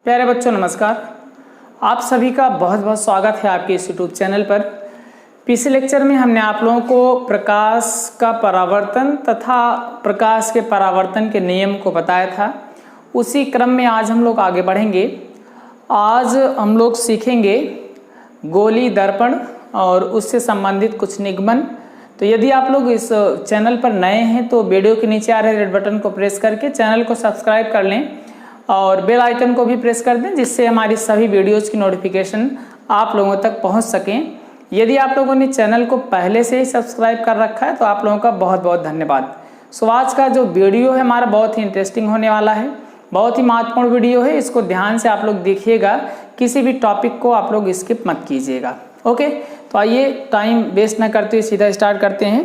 प्यारे बच्चों नमस्कार। आप सभी का बहुत बहुत स्वागत है आपके इस यूट्यूब चैनल पर। पिछले लेक्चर में हमने आप लोगों को प्रकाश का परावर्तन तथा प्रकाश के परावर्तन के नियम को बताया था। उसी क्रम में आज हम लोग आगे बढ़ेंगे। आज हम लोग सीखेंगे गोली दर्पण और उससे संबंधित कुछ निगमन। तो यदि आप लोग इस चैनल पर नए हैं तो वीडियो के नीचे आ रहे रेड बटन को प्रेस करके चैनल को सब्सक्राइब कर लें और बेल आइकन को भी प्रेस कर दें, जिससे हमारी सभी वीडियोज़ की नोटिफिकेशन आप लोगों तक पहुंच सकें। यदि आप लोगों ने चैनल को पहले से ही सब्सक्राइब कर रखा है तो आप लोगों का बहुत बहुत धन्यवाद। सो आज का जो वीडियो है हमारा बहुत ही इंटरेस्टिंग होने वाला है, बहुत ही महत्वपूर्ण वीडियो है। इसको ध्यान से आप लोग देखिएगा, किसी भी टॉपिक को आप लोग स्किप मत कीजिएगा। ओके, तो आइए टाइम वेस्ट ना करते हुए सीधा स्टार्ट करते हैं।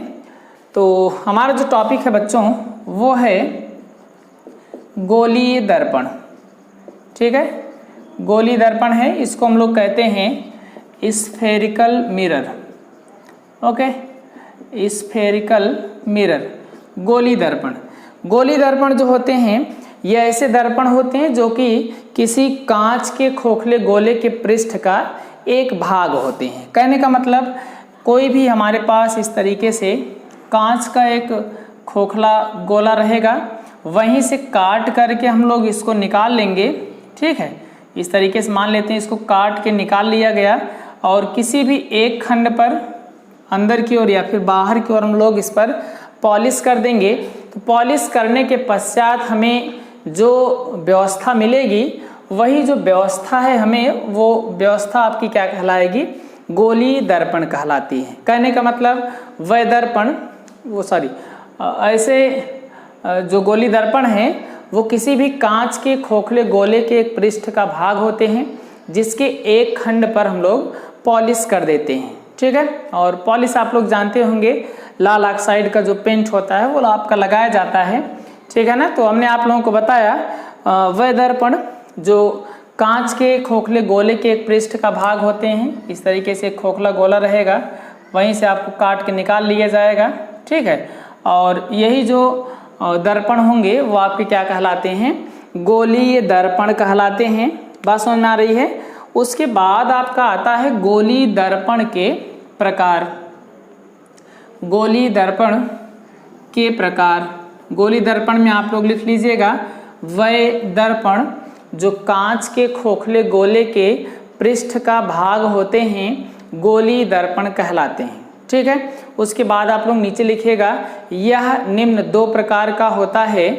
तो हमारा जो टॉपिक है बच्चों वो है गोलीय दर्पण। ठीक है, गोलीय दर्पण है, इसको हम लोग कहते हैं spherical mirror. Okay, spherical mirror, गोलीय दर्पण। गोलीय दर्पण जो होते हैं ये ऐसे दर्पण होते हैं जो कि किसी कांच के खोखले गोले के पृष्ठ का एक भाग होते हैं। कहने का मतलब कोई भी हमारे पास इस तरीके से कांच का एक खोखला गोला रहेगा, वहीं से काट करके हम लोग इसको निकाल लेंगे। ठीक है, इस तरीके से मान लेते हैं इसको काट के निकाल लिया गया और किसी भी एक खंड पर अंदर की ओर या फिर बाहर की ओर हम लोग इस पर पॉलिश कर देंगे। तो पॉलिश करने के पश्चात हमें जो व्यवस्था मिलेगी, वही जो व्यवस्था है हमें वो व्यवस्था आपकी क्या कहलाएगी, गोलीय दर्पण कहलाती है। कहने का मतलब वह दर्पण ऐसे जो गोलीय दर्पण है वो किसी भी कांच के खोखले गोले के एक पृष्ठ का भाग होते हैं, जिसके एक खंड पर हम लोग पॉलिश कर देते हैं। ठीक है, और पॉलिश आप लोग जानते होंगे, लाल ऑक्साइड का जो पेंट होता है वो आपका लगाया जाता है। ठीक है ना। तो हमने आप लोगों को बताया वह दर्पण जो कांच के खोखले गोले के एक पृष्ठ का भाग होते हैं। इस तरीके से खोखला गोला रहेगा, वहीं से आपको काट के निकाल लिया जाएगा। ठीक है, और यही जो दर्पण होंगे वो आपके क्या कहलाते हैं, गोलीय दर्पण कहलाते हैं। बात समझ में आ रही है। उसके बाद आपका आता है गोलीय दर्पण के प्रकार। गोलीय दर्पण के प्रकार, गोलीय दर्पण में आप लोग लिख लीजिएगा वह दर्पण जो कांच के खोखले गोले के पृष्ठ का भाग होते हैं, गोलीय दर्पण कहलाते हैं। ठीक है, उसके बाद आप लोग नीचे लिखिएगा यह निम्न दो प्रकार का होता है।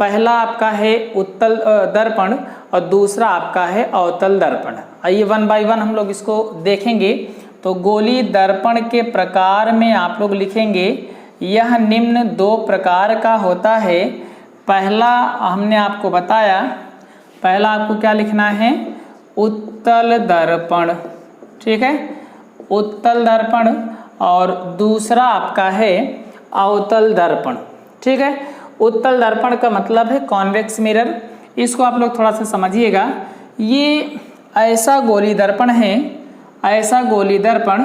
पहला आपका है उत्तल दर्पण और दूसरा आपका है अवतल दर्पण। आइए वन बाय वन हम लोग इसको देखेंगे। तो गोलीय दर्पण के प्रकार में आप लोग लिखेंगे यह निम्न दो प्रकार का होता है। पहला हमने आपको बताया, पहला आपको क्या लिखना है, उत्तल दर्पण। ठीक है, उत्तल दर्पण, और दूसरा आपका है अवतल दर्पण। ठीक है, उत्तल दर्पण का मतलब है कॉन्वेक्स मिरर। इसको आप लोग थोड़ा सा समझिएगा। ये ऐसा गोलीय दर्पण है, ऐसा गोलीय दर्पण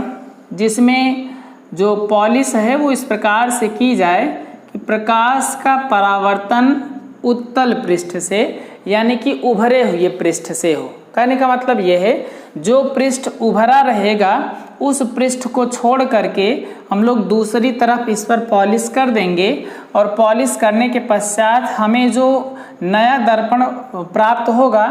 जिसमें जो पॉलिश है वो इस प्रकार से की जाए कि प्रकाश का परावर्तन उत्तल पृष्ठ से, यानी कि उभरे हुए पृष्ठ से हो। कहने का मतलब यह है जो पृष्ठ उभरा रहेगा उस पृष्ठ को छोड़ करके हम लोग दूसरी तरफ इस पर पॉलिश कर देंगे, और पॉलिश करने के पश्चात हमें जो नया दर्पण प्राप्त होगा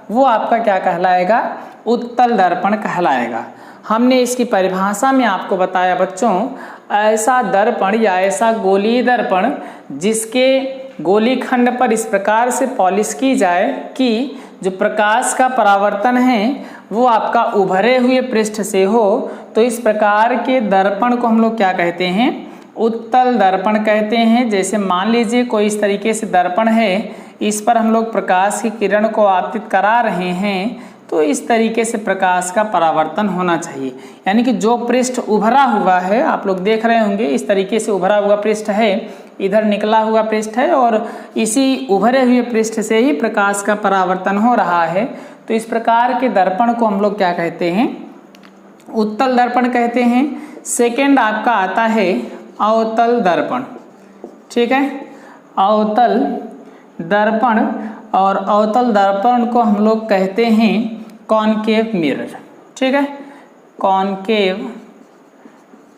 वो आपका क्या कहलाएगा, उत्तल दर्पण कहलाएगा। हमने इसकी परिभाषा में आपको बताया बच्चों, ऐसा दर्पण या ऐसा गोलीय दर्पण जिसके गोली खंड पर इस प्रकार से पॉलिश की जाए कि जो प्रकाश का परावर्तन है वो आपका उभरे हुए पृष्ठ से हो, तो इस प्रकार के दर्पण को हम लोग क्या कहते हैं, उत्तल दर्पण कहते हैं। जैसे मान लीजिए कोई इस तरीके से दर्पण है, इस पर हम लोग प्रकाश की किरण को आपतित करा रहे हैं, तो इस तरीके से प्रकाश का परावर्तन होना चाहिए। यानी कि जो पृष्ठ उभरा हुआ है, आप लोग देख रहे होंगे इस तरीके से उभरा हुआ पृष्ठ है, इधर निकला हुआ पृष्ठ है, और इसी उभरे हुए पृष्ठ से ही प्रकाश का परावर्तन हो रहा है। तो इस प्रकार के दर्पण को हम लोग क्या कहते हैं, उत्तल दर्पण कहते हैं। सेकेंड आपका आता है अवतल दर्पण। ठीक है, अवतल दर्पण और अवतल दर्पण को हम लोग कहते हैं कॉनकेव मिरर। ठीक है,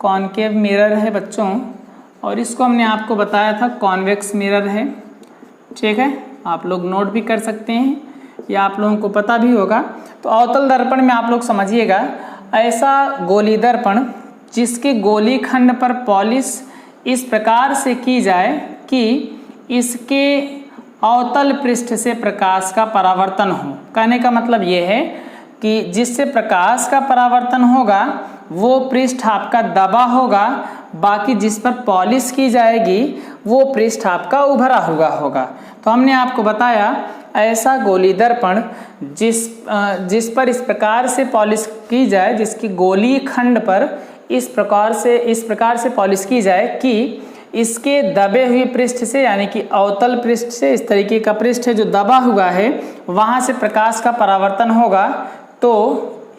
कॉनकेव मिरर है बच्चों, और इसको हमने आपको बताया था कॉन्वेक्स मिरर है। ठीक है, आप लोग नोट भी कर सकते हैं या आप लोगों को पता भी होगा। तो अवतल दर्पण में आप लोग समझिएगा, ऐसा गोली दर्पण जिसके गोली खंड पर पॉलिश इस प्रकार से की जाए कि इसके अवतल पृष्ठ से प्रकाश का परावर्तन हो। कहने का मतलब ये है कि जिससे प्रकाश का परावर्तन होगा वो पृष्ठ आपका दबा होगा, बाकी जिस पर पॉलिश की जाएगी वो पृष्ठ आपका उभरा हुआ होगा। तो हमने आपको बताया ऐसा गोली दर्पण जिस पर इस प्रकार से पॉलिश की जाए, जिसकी गोली खंड पर इस प्रकार से पॉलिश की जाए कि इसके दबे हुए पृष्ठ से, यानी कि अवतल पृष्ठ से, इस तरीके का पृष्ठ है जो दबा हुआ है, वहां से प्रकाश का परावर्तन होगा। तो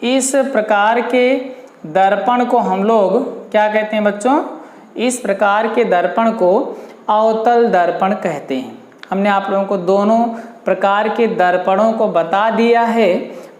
इस प्रकार के दर्पण को हम लोग क्या कहते हैं बच्चों? इस प्रकार के दर्पण को अवतल दर्पण कहते हैं। हमने आप लोगों को दोनों प्रकार के दर्पणों को बता दिया है।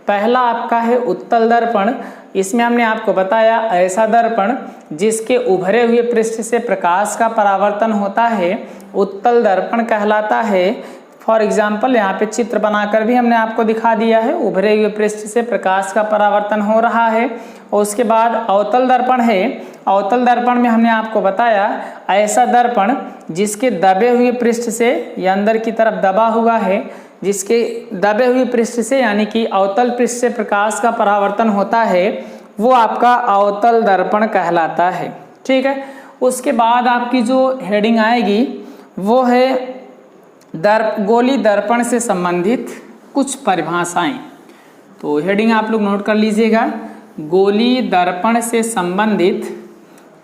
पहला आपका है उत्तल दर्पण। इसमें हमने आपको बताया ऐसा दर्पण जिसके उभरे हुए पृष्ठ से प्रकाश का परावर्तन होता है, उत्तल दर्पण कहलाता है। फॉर एग्जाम्पल यहाँ पे चित्र बनाकर भी हमने आपको दिखा दिया है, उभरे हुए पृष्ठ से प्रकाश का परावर्तन हो रहा है। और उसके बाद अवतल दर्पण है। अवतल दर्पण में हमने आपको बताया ऐसा दर्पण जिसके दबे हुए पृष्ठ से, या अंदर की तरफ दबा हुआ है, जिसके दबे हुए पृष्ठ से यानी कि अवतल पृष्ठ से प्रकाश का परावर्तन होता है, वो आपका अवतल दर्पण कहलाता है। ठीक है, उसके बाद आपकी जो हेडिंग आएगी वो है गोली दर्पण से संबंधित कुछ परिभाषाएं। तो हेडिंग आप लोग नोट कर लीजिएगा, गोली दर्पण से संबंधित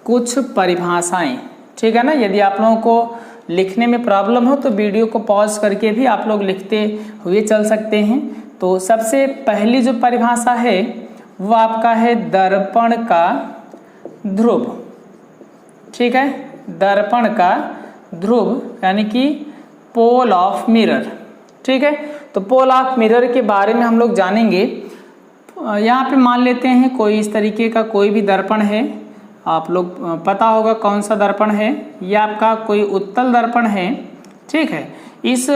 कुछ परिभाषाएं। ठीक है ना, यदि आप लोगों को लिखने में प्रॉब्लम हो तो वीडियो को पॉज करके भी आप लोग लिखते हुए चल सकते हैं। तो सबसे पहली जो परिभाषा है वो आपका है दर्पण का ध्रुव। ठीक है, दर्पण का ध्रुव यानी कि पोल ऑफ मिरर। ठीक है, तो पोल ऑफ मिरर के बारे में हम लोग जानेंगे। यहाँ पे मान लेते हैं कोई इस तरीके का कोई भी दर्पण है, आप लोग पता होगा कौन सा दर्पण है, यह आपका कोई उत्तल दर्पण है। ठीक है, इस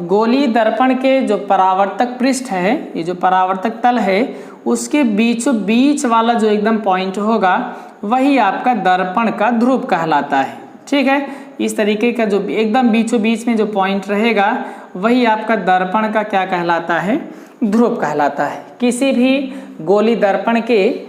गोली दर्पण के जो परावर्तक पृष्ठ है, ये जो परावर्तक तल है, उसके बीचों बीच वाला जो एकदम पॉइंट होगा वही आपका दर्पण का ध्रुव कहलाता है। ठीक है, इस तरीके का जो एकदम बीचों बीच में जो पॉइंट रहेगा वही आपका दर्पण का क्या कहलाता है? ध्रुव कहलाता है। किसी भी गोली दर्पण के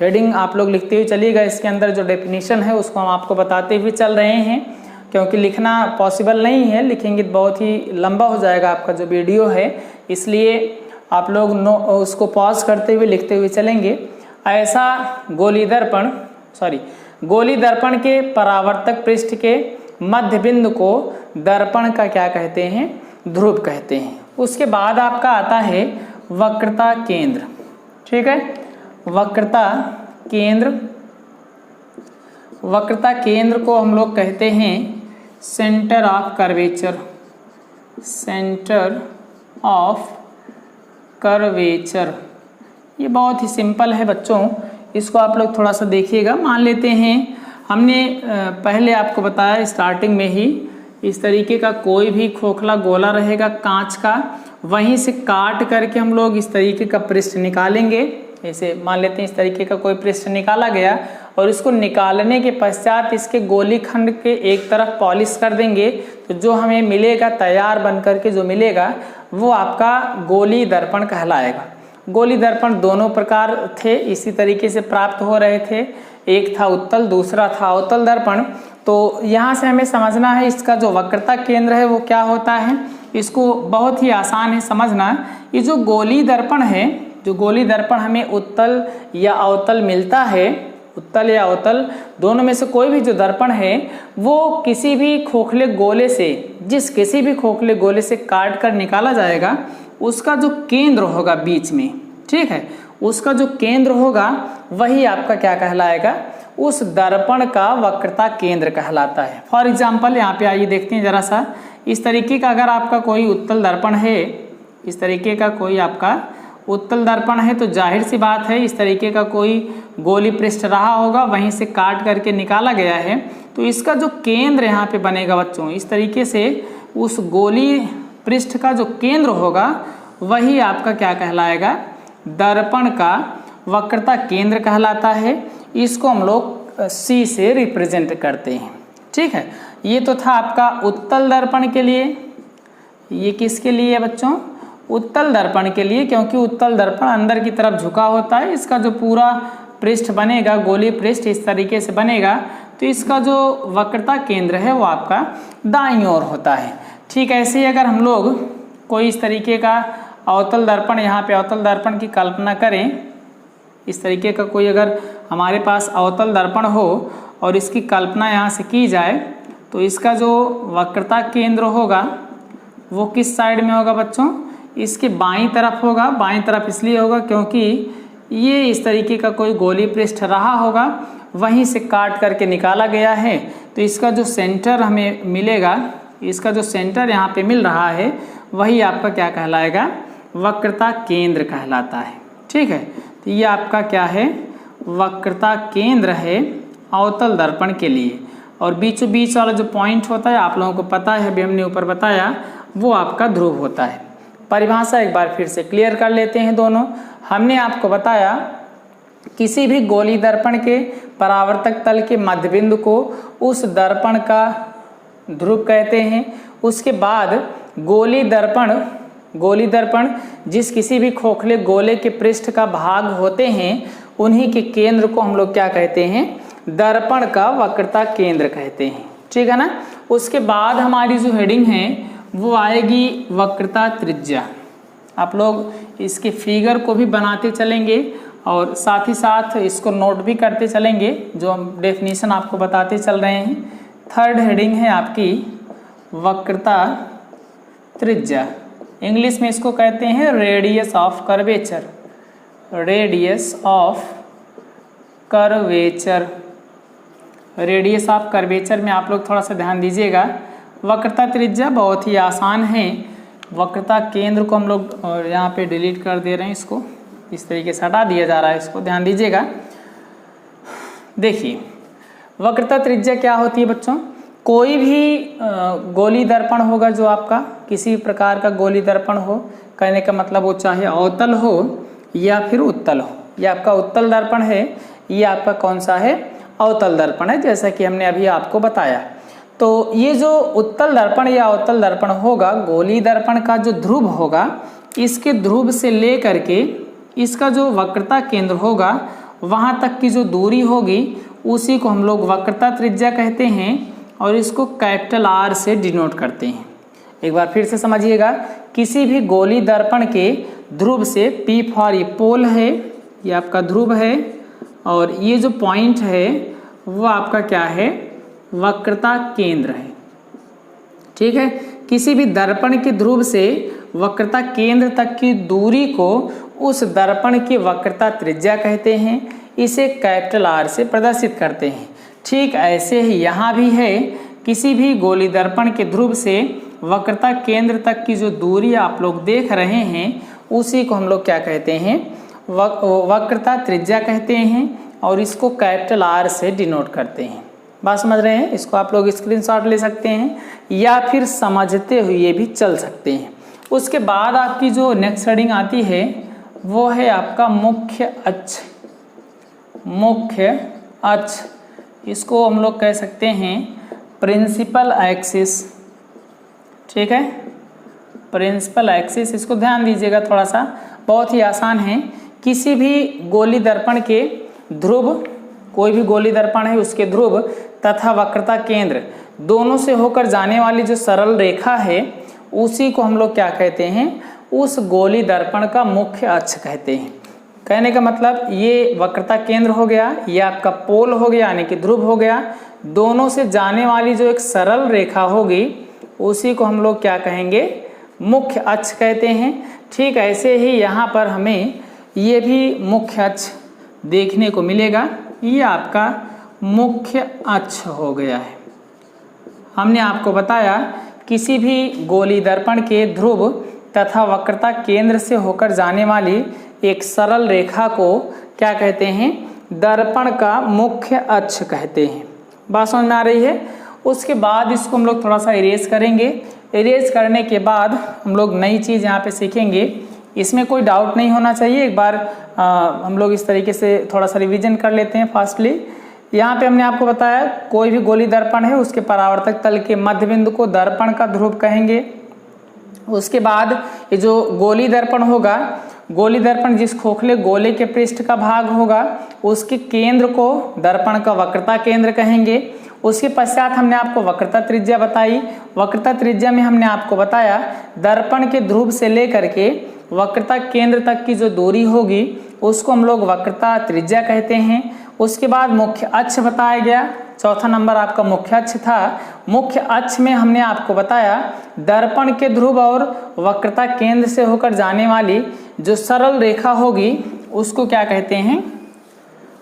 हेडिंग आप लोग लिखते हुए चलिएगा, इसके अंदर जो डेफिनेशन है उसको हम आपको बताते हुए चल रहे हैं, क्योंकि लिखना पॉसिबल नहीं है, लिखेंगे तो बहुत ही लंबा हो जाएगा आपका जो वीडियो है, इसलिए आप लोग उसको पॉज करते हुए लिखते हुए चलेंगे। ऐसा गोली दर्पण के परावर्तक पृष्ठ के मध्य बिंदु को दर्पण का क्या कहते हैं? ध्रुव कहते हैं। उसके बाद आपका आता है वक्रता केंद्र। ठीक है, वक्रता केंद्र को हम लोग कहते हैं सेंटर ऑफ कर्वेचर। ये बहुत ही सिंपल है बच्चों, इसको आप लोग थोड़ा सा देखिएगा। मान लेते हैं हमने पहले आपको बताया स्टार्टिंग में ही, इस तरीके का कोई भी खोखला गोला रहेगा कांच का, वहीं से काट करके हम लोग इस तरीके का पृष्ठ निकालेंगे। ऐसे मान लेते हैं इस तरीके का कोई पृष्ठ निकाला गया, और इसको निकालने के पश्चात इसके गोली खंड के एक तरफ पॉलिश कर देंगे, तो जो हमें मिलेगा तैयार बन करके जो मिलेगा वो आपका गोली दर्पण कहलाएगा। गोली दर्पण दोनों प्रकार थे, इसी तरीके से प्राप्त हो रहे थे, एक था उत्तल, दूसरा था अवतल दर्पण। तो यहाँ से हमें समझना है इसका जो वक्रता केंद्र है वो क्या होता है। इसको बहुत ही आसान है समझना। ये जो गोली दर्पण है, जो गोली दर्पण हमें उत्तल या अवतल मिलता है, उत्तल या अवतल दोनों में से कोई भी जो दर्पण है वो किसी भी खोखले गोले से, किसी भी खोखले गोले से काट कर निकाला जाएगा, उसका जो केंद्र होगा बीच में, ठीक है, उसका जो केंद्र होगा वही आपका क्या कहलाएगा? उस दर्पण का वक्रता केंद्र कहलाता है। फॉर एग्जाम्पल यहाँ पे आइए देखते हैं जरा सा, इस तरीके का अगर आपका कोई उत्तल दर्पण है, इस तरीके का कोई आपका उत्तल दर्पण है, तो जाहिर सी बात है इस तरीके का कोई गोली पृष्ठ रहा होगा, वहीं से काट करके निकाला गया है, तो इसका जो केंद्र यहाँ पे बनेगा बच्चों, इस तरीके से उस गोली पृष्ठ का जो केंद्र होगा वही आपका क्या कहलाएगा, दर्पण का वक्रता केंद्र कहलाता है। इसको हम लोग C से रिप्रेजेंट करते हैं। ठीक है, ये तो था आपका उत्तल दर्पण के लिए। ये किसके लिए है बच्चों, उत्तल दर्पण के लिए, क्योंकि उत्तल दर्पण अंदर की तरफ झुका होता है। इसका जो पूरा पृष्ठ बनेगा, गोली पृष्ठ इस तरीके से बनेगा, तो इसका जो वक्रता केंद्र है वो आपका दाईं ओर होता है। ठीक, ऐसे ही अगर हम लोग कोई इस तरीके का अवतल दर्पण, यहाँ पे अवतल दर्पण की कल्पना करें, इस तरीके का कोई अगर हमारे पास अवतल दर्पण हो और इसकी कल्पना यहाँ से की जाए, तो इसका जो वक्रता केंद्र होगा वो किस साइड में होगा बच्चों, इसके बाईं तरफ होगा। बाईं तरफ इसलिए होगा क्योंकि ये इस तरीके का कोई गोली पृष्ठ रहा होगा, वहीं से काट करके निकाला गया है, तो इसका जो सेंटर हमें मिलेगा, इसका जो सेंटर यहाँ पे मिल रहा है वही आपका क्या कहलाएगा, वक्रता केंद्र कहलाता है। ठीक है, तो ये आपका क्या है, वक्रता केंद्र है अवतल दर्पण के लिए। और बीचों बीच वाला जो पॉइंट होता है आप लोगों को पता है, अभी हमने ऊपर बताया, वो आपका ध्रुव होता है। परिभाषा एक बार फिर से क्लियर कर लेते हैं दोनों। हमने आपको बताया किसी भी गोली दर्पण के परावर्तक तल के मध्यबिंदु को उस दर्पण का ध्रुव कहते हैं। उसके बाद गोली दर्पण जिस किसी भी खोखले गोले के पृष्ठ का भाग होते हैं, उन्हीं के केंद्र को हम लोग क्या कहते हैं, दर्पण का वक्रता केंद्र कहते हैं। ठीक है ना। उसके बाद हमारी जो हेडिंग है वो आएगी वक्रता त्रिज्या। आप लोग इसके फिगर को भी बनाते चलेंगे और साथ ही साथ इसको नोट भी करते चलेंगे, जो हम डेफिनेशन आपको बताते चल रहे हैं। थर्ड हेडिंग है आपकी वक्रता त्रिज्या। इंग्लिश में इसको कहते हैं radius of curvature. Radius of curvature, radius of curvature में आप लोग थोड़ा सा ध्यान दीजिएगा। वक्रता त्रिज्या बहुत ही आसान है। वक्रता केंद्र को हम लोग यहाँ पे डिलीट कर दे रहे हैं, इसको इस तरीके से हटा दिया जा रहा है, इसको ध्यान दीजिएगा। देखिए वक्रता त्रिज्या क्या होती है बच्चों, कोई भी गोली दर्पण होगा, जो आपका किसी प्रकार का गोली दर्पण हो, कहने का मतलब वो चाहे अवतल हो या फिर उत्तल हो। ये आपका उत्तल दर्पण है, ये आपका कौन सा है, अवतल दर्पण है, जैसा कि हमने अभी आपको बताया। तो ये जो उत्तल दर्पण या अवतल दर्पण होगा, गोली दर्पण का जो ध्रुव होगा, इसके ध्रुव से ले करके इसका जो वक्रता केंद्र होगा वहाँ तक की जो दूरी होगी उसी को हम लोग वक्रता त्रिज्या कहते हैं और इसको कैपिटल R से डिनोट करते हैं। एक बार फिर से समझिएगा, किसी भी गोली दर्पण के ध्रुव से, P फॉर ये पोल है, ये आपका ध्रुव है, और ये जो पॉइंट है वो आपका क्या है, वक्रता केंद्र है। ठीक है, किसी भी दर्पण के ध्रुव से वक्रता केंद्र तक की दूरी को उस दर्पण की वक्रता त्रिज्या कहते हैं, इसे कैपिटल R से प्रदर्शित करते हैं। ठीक ऐसे ही यहाँ भी है, किसी भी गोली दर्पण के ध्रुव से वक्रता केंद्र तक की जो दूरी आप लोग देख रहे हैं उसी को हम लोग क्या कहते हैं, वक्रता त्रिज्या कहते हैं और इसको कैपिटल R से डिनोट करते हैं। बात समझ रहे हैं। इसको आप लोग स्क्रीनशॉट ले सकते हैं या फिर समझते हुए भी चल सकते हैं। उसके बाद आपकी जो नेक्स्ट हेडिंग आती है वो है आपका मुख्य अक्ष। मुख्य अक्ष, इसको हम लोग कह सकते हैं प्रिंसिपल एक्सिस। ठीक है, प्रिंसिपल एक्सिस, इसको ध्यान दीजिएगा थोड़ा सा, बहुत ही आसान है। किसी भी गोली दर्पण के ध्रुव, कोई भी गोली दर्पण है उसके ध्रुव तथा वक्रता केंद्र दोनों से होकर जाने वाली जो सरल रेखा है उसी को हम लोग क्या कहते हैं, उस गोली दर्पण का मुख्य अक्ष कहते हैं। कहने का मतलब ये वक्रता केंद्र हो गया, ये आपका पोल हो गया यानी कि ध्रुव हो गया, दोनों से जाने वाली जो एक सरल रेखा होगी उसी को हम लोग क्या कहेंगे, मुख्य अक्ष कहते हैं। ठीक ऐसे ही यहाँ पर हमें ये भी मुख्य अक्ष देखने को मिलेगा, ये आपका मुख्य अक्ष हो गया है। हमने आपको बताया किसी भी गोली दर्पण के ध्रुव तथा वक्रता केंद्र से होकर जाने वाली एक सरल रेखा को क्या कहते हैं? दर्पण का मुख्य अक्ष कहते हैं। बात समझ में आ रही है? उसके बाद इसको हम लोग थोड़ा सा इरेज करेंगे। इरेज करने के बाद हम लोग नई चीज़ यहाँ पे सीखेंगे। इसमें कोई डाउट नहीं होना चाहिए। एक बार हम लोग इस तरीके से थोड़ा सा रिवीजन कर लेते हैं फास्टली। यहाँ पे हमने आपको बताया कोई भी गोली दर्पण है उसके परावर्तक तल के मध्य बिंदु को दर्पण का ध्रुव कहेंगे। उसके बाद ये जो गोली दर्पण होगा, गोली दर्पण जिस खोखले गोले के पृष्ठ का भाग होगा उसके केंद्र को दर्पण का वक्रता केंद्र कहेंगे। उसके पश्चात हमने आपको वक्रता त्रिज्या बताई। वक्रता त्रिज्या में हमने आपको बताया दर्पण के ध्रुव से लेकर के वक्रता केंद्र तक की जो दूरी होगी उसको हम लोग वक्रता त्रिज्या कहते हैं। उसके बाद मुख्य अक्ष बताया गया। चौथा नंबर आपका मुख्य अक्ष था। मुख्य अक्ष में हमने आपको बताया दर्पण के ध्रुव और वक्रता केंद्र से होकर जाने वाली जो सरल रेखा होगी उसको क्या कहते हैं?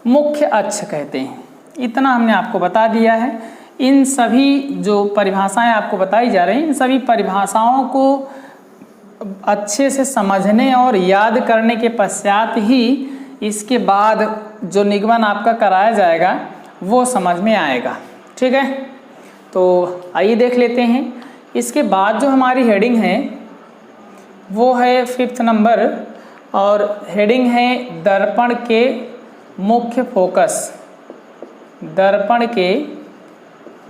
मुख्य अक्ष कहते हैं। इतना हमने आपको बता दिया है। इन सभी जो परिभाषाएं आपको बताई जा रही हैं, इन सभी परिभाषाओं को अच्छे से समझने और याद करने के पश्चात ही इसके बाद जो निगमन आपका कराया जाएगा वो समझ में आएगा। ठीक है, तो आइए देख लेते हैं। इसके बाद जो हमारी हेडिंग है वो है 5th नंबर और हेडिंग है दर्पण के मुख्य फोकस। दर्पण के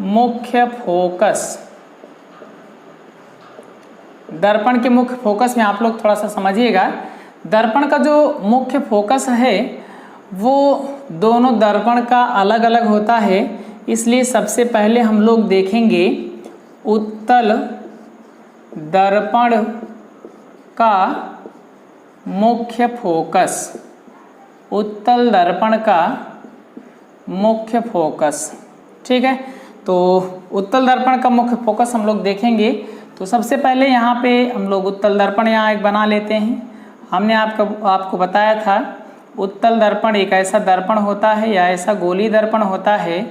मुख्य फोकस। दर्पण के मुख्य फोकस में आप लोग थोड़ा सा समझिएगा। दर्पण का जो मुख्य फोकस है वो दोनों दर्पण का अलग अलग होता है, इसलिए सबसे पहले हम लोग देखेंगे उत्तल दर्पण का मुख्य फोकस। उत्तल दर्पण का मुख्य फोकस। ठीक है, तो उत्तल दर्पण का मुख्य फोकस हम लोग देखेंगे। तो सबसे पहले यहाँ पे हम लोग उत्तल दर्पण यहाँ एक बना लेते हैं। हमने आपको बताया था उत्तल दर्पण एक ऐसा दर्पण होता है या ऐसा गोली दर्पण होता है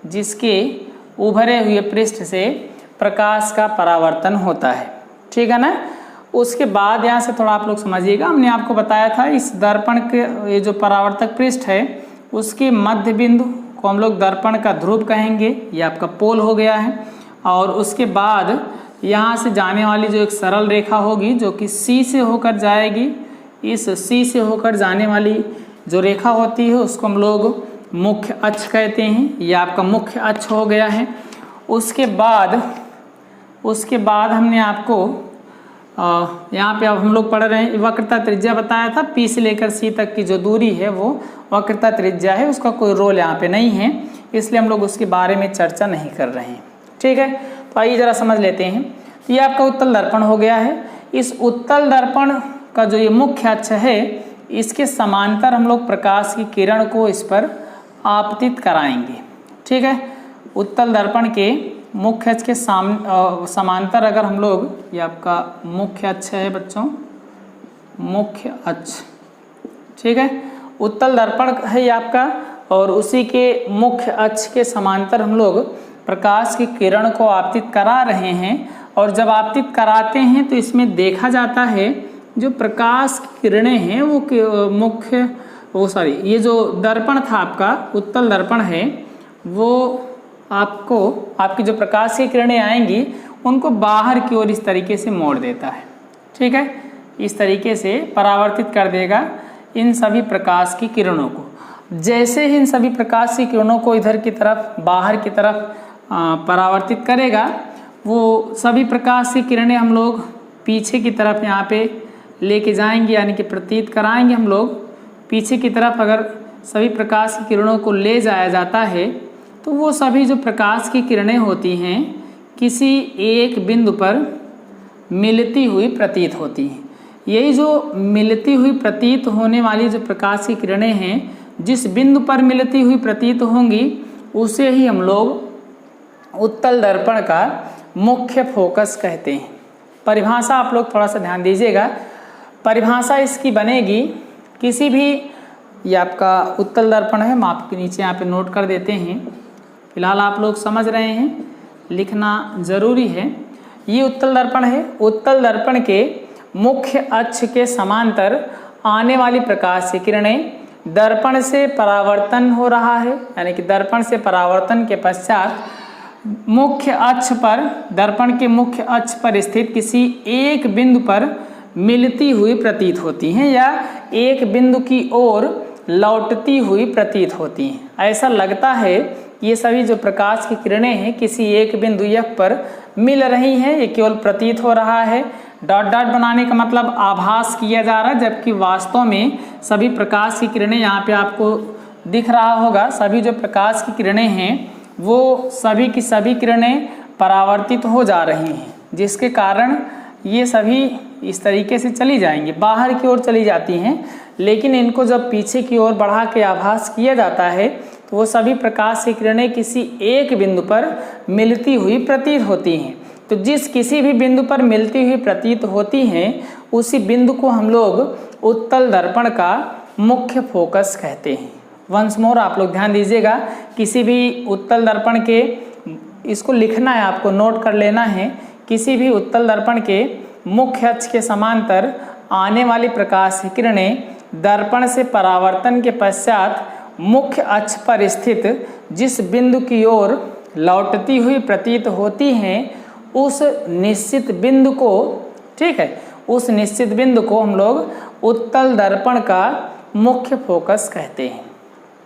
जिसके उभरे हुए पृष्ठ से प्रकाश का परावर्तन होता है। ठीक है ना। उसके बाद यहाँ से थोड़ा आप लोग समझिएगा, हमने आपको बताया था इस दर्पण के ये जो परावर्तक पृष्ठ है उसके मध्य बिंदु को हम लोग दर्पण का ध्रुव कहेंगे। ये आपका पोल हो गया है। और उसके बाद यहाँ से जाने वाली जो एक सरल रेखा होगी जो कि C से होकर जाएगी, इस C से होकर जाने वाली जो रेखा होती है उसको हम लोग मुख्य अक्ष कहते हैं। ये आपका मुख्य अक्ष हो गया है। उसके बाद हमने आपको यहाँ पे अब हम लोग पढ़ रहे हैं वक्रता त्रिज्या बताया था। P से लेकर C तक की जो दूरी है वो वक्रता त्रिज्या है, उसका कोई रोल यहाँ पे नहीं है, इसलिए हम लोग उसके बारे में चर्चा नहीं कर रहे हैं। ठीक है, तो आइए जरा समझ लेते हैं। ये आपका उत्तल दर्पण हो गया है। इस उत्तल दर्पण का जो ये मुख्य अक्ष है इसके समांतर हम लोग प्रकाश की किरण को इस पर आपतित कराएंगे। ठीक है, उत्तल दर्पण के मुख्य अक्ष के समांतर अगर हम लोग, ये आपका मुख्य अक्ष है बच्चों, मुख्य अक्ष। ठीक है, उत्तल दर्पण है ये आपका और उसी के मुख्य अक्ष के समांतर हम लोग प्रकाश की किरण को आपतित करा रहे हैं। और जब आपतित कराते हैं तो इसमें देखा जाता है जो प्रकाश की किरणें हैं वो ये जो दर्पण था आपका उत्तल दर्पण है वो आपको आपकी जो प्रकाश की किरणें आएंगी उनको बाहर की ओर इस तरीके से मोड़ देता है। ठीक है, इस तरीके से परावर्तित कर देगा इन सभी प्रकाश की किरणों को। जैसे ही इन सभी प्रकाश की किरणों को इधर की तरफ बाहर की तरफ परावर्तित करेगा वो सभी प्रकाश की किरणें हम लोग पीछे की तरफ यहाँ पे लेके जाएंगे, यानी कि प्रतीत कराएंगे हम लोग पीछे की तरफ। अगर सभी प्रकाश की किरणों को ले जाया जाता है तो वो सभी जो प्रकाश की किरणें होती हैं किसी एक बिंदु पर मिलती हुई प्रतीत होती हैं। यही जो मिलती हुई प्रतीत होने वाली जो प्रकाश की किरणें हैं जिस बिंदु पर मिलती हुई प्रतीत होंगी उसे ही हम लोग उत्तल दर्पण का मुख्य फोकस कहते हैं। परिभाषा आप लोग थोड़ा सा ध्यान दीजिएगा। परिभाषा इसकी बनेगी किसी भी, ये आपका उत्तल दर्पण है, हम आपके नीचे यहाँ पे नोट कर देते हैं, फिलहाल आप लोग समझ रहे हैं, लिखना ज़रूरी है। ये उत्तल दर्पण है। उत्तल दर्पण के मुख्य अक्ष के समांतर आने वाली प्रकाश की किरणें दर्पण से परावर्तन हो रहा है, यानी कि दर्पण से परावर्तन के पश्चात मुख्य अक्ष पर, दर्पण के मुख्य अक्ष पर स्थित किसी एक बिंदु पर मिलती हुई प्रतीत होती हैं या एक बिंदु की ओर लौटती हुई प्रतीत होती हैं। ऐसा लगता है कि ये सभी जो प्रकाश की किरणें हैं किसी एक बिंदु F पर मिल रही हैं, ये केवल प्रतीत हो रहा है। डॉट डॉट बनाने का मतलब आभास किया जा रहा है, जबकि वास्तव में सभी प्रकाश की किरणें यहाँ पे आपको दिख रहा होगा। सभी जो प्रकाश की किरणें हैं वो सभी की सभी किरणें परावर्तित हो जा रही हैं, जिसके कारण ये सभी इस तरीके से चली जाएंगी, बाहर की ओर चली जाती हैं। लेकिन इनको जब पीछे की ओर बढ़ा के आभास किया जाता है तो वो सभी प्रकाश की किरणें किसी एक बिंदु पर मिलती हुई प्रतीत होती हैं। तो जिस किसी भी बिंदु पर मिलती हुई प्रतीत होती हैं उसी बिंदु को हम लोग उत्तल दर्पण का मुख्य फोकस कहते हैं। वंस मोर आप लोग ध्यान दीजिएगा, किसी भी उत्तल दर्पण के, इसको लिखना है आपको, नोट कर लेना है, किसी भी उत्तल दर्पण के मुख्य अक्ष के समांतर आने वाली प्रकाश की किरणें दर्पण से परावर्तन के पश्चात मुख्य अक्ष पर स्थित जिस बिंदु की ओर लौटती हुई प्रतीत होती हैं उस निश्चित बिंदु को, ठीक है, उस निश्चित बिंदु को हम लोग उत्तल दर्पण का मुख्य फोकस कहते हैं।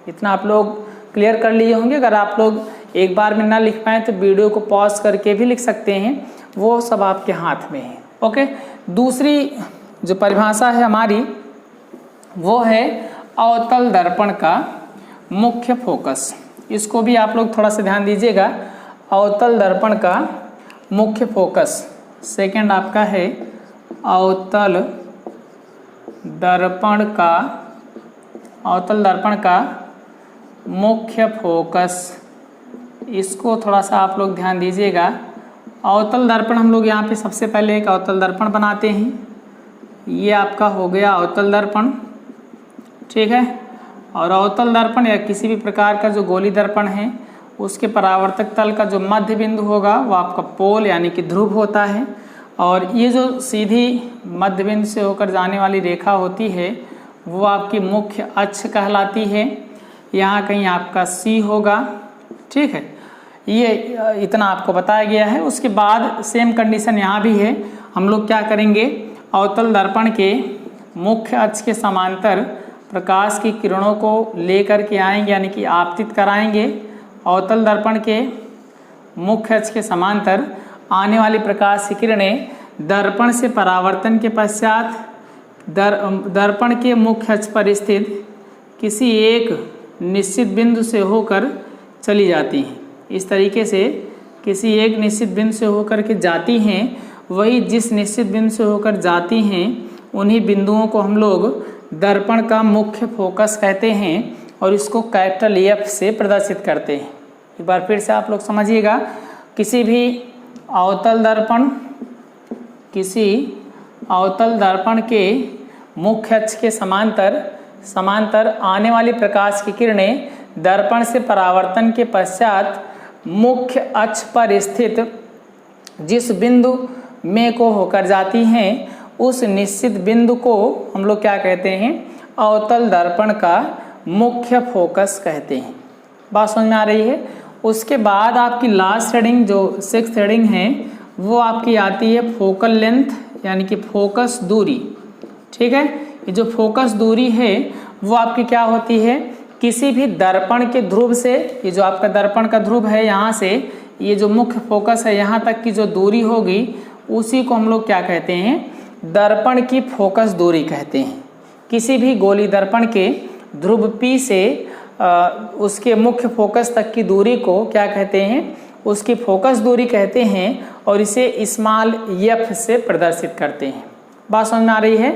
इतना आप लोग क्लियर कर लिए होंगे। अगर आप लोग एक बार में ना लिख पाएँ तो वीडियो को पॉज करके भी लिख सकते हैं, वो सब आपके हाथ में है। ओके, दूसरी जो परिभाषा है हमारी वो है अवतल दर्पण का मुख्य फोकस। इसको भी आप लोग थोड़ा सा ध्यान दीजिएगा। अवतल दर्पण का मुख्य फोकस, सेकंड आपका है अवतल दर्पण का, अवतल दर्पण का मुख्य फोकस। इसको थोड़ा सा आप लोग ध्यान दीजिएगा। अवतल दर्पण हम लोग यहाँ पे सबसे पहले एक अवतल दर्पण बनाते हैं। ये आपका हो गया अवतल दर्पण, ठीक है। और अवतल दर्पण या किसी भी प्रकार का जो गोली दर्पण है उसके परावर्तक तल का जो मध्य बिंदु होगा वो आपका पोल यानी कि ध्रुव होता है। और ये जो सीधी मध्य बिंदु से होकर जाने वाली रेखा होती है वो आपकी मुख्य अक्ष कहलाती है। यहाँ कहीं आपका C होगा, ठीक है। ये इतना आपको बताया गया है। उसके बाद सेम कंडीशन यहाँ भी है। हम लोग क्या करेंगे, अवतल दर्पण के मुख्य अक्ष के समांतर प्रकाश की किरणों को लेकर के आएंगे, यानी कि आपतित कराएंगे। अवतल दर्पण के मुख्य अक्ष के समांतर आने वाली प्रकाश की किरणें दर्पण से परावर्तन के पश्चात दर्पण के मुख्य अक्ष पर स्थित किसी एक निश्चित बिंदु से होकर चली जाती हैं। इस तरीके से किसी एक निश्चित बिंदु से होकर के जाती हैं। वही जिस निश्चित बिंदु से होकर जाती हैं उन्हीं बिंदुओं को हम लोग दर्पण का मुख्य फोकस कहते हैं और इसको कैपिटल F से प्रदर्शित करते हैं। एक बार फिर से आप लोग समझिएगा, किसी भी अवतल दर्पण, किसी अवतल दर्पण के मुख्य अक्ष के समांतर आने वाली प्रकाश की किरणें दर्पण से परावर्तन के पश्चात मुख्य अक्ष पर स्थित जिस बिंदु में को होकर जाती हैं उस निश्चित बिंदु को हम लोग क्या कहते हैं, अवतल दर्पण का मुख्य फोकस कहते हैं। बात समझ में आ रही है। उसके बाद आपकी लास्ट हेडिंग जो 6th हेडिंग है वो आपकी आती है फोकल लेंथ यानी कि फोकस दूरी, ठीक है। ये जो फोकस दूरी है वो आपकी क्या होती है, किसी भी दर्पण के ध्रुव से, ये जो आपका दर्पण का ध्रुव है यहाँ से ये जो मुख्य फोकस है यहाँ तक की जो दूरी होगी उसी को हम लोग क्या कहते हैं, दर्पण की फोकस दूरी कहते हैं। किसी भी गोली दर्पण के ध्रुव P से उसके मुख्य फोकस तक की दूरी को क्या कहते हैं, उसकी फोकस दूरी कहते हैं और इसे स्मॉल f से प्रदर्शित करते हैं। बात समझ में आ रही है।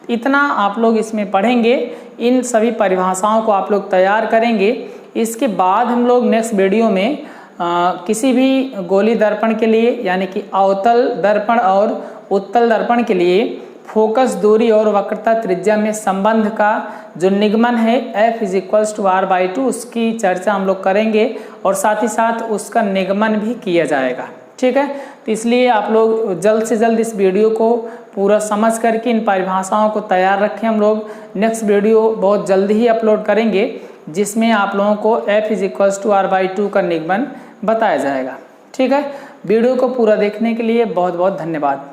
इतना आप लोग इसमें पढ़ेंगे, इन सभी परिभाषाओं को आप लोग तैयार करेंगे। इसके बाद हम लोग नेक्स्ट वीडियो में किसी भी गोली दर्पण के लिए यानी कि अवतल दर्पण और उत्तल दर्पण के लिए फोकस दूरी और वक्रता त्रिज्या में संबंध का जो निगमन है F = R/2 उसकी चर्चा हम लोग करेंगे और साथ ही साथ उसका निगमन भी किया जाएगा। ठीक है। तो इसलिए आप लोग जल्द से जल्द इस वीडियो को पूरा समझ करके इन परिभाषाओं को तैयार रखें। हम लोग नेक्स्ट वीडियो बहुत जल्द ही अपलोड करेंगे जिसमें आप लोगों को F = r/2 का निगमन बताया जाएगा। ठीक है, वीडियो को पूरा देखने के लिए बहुत बहुत धन्यवाद।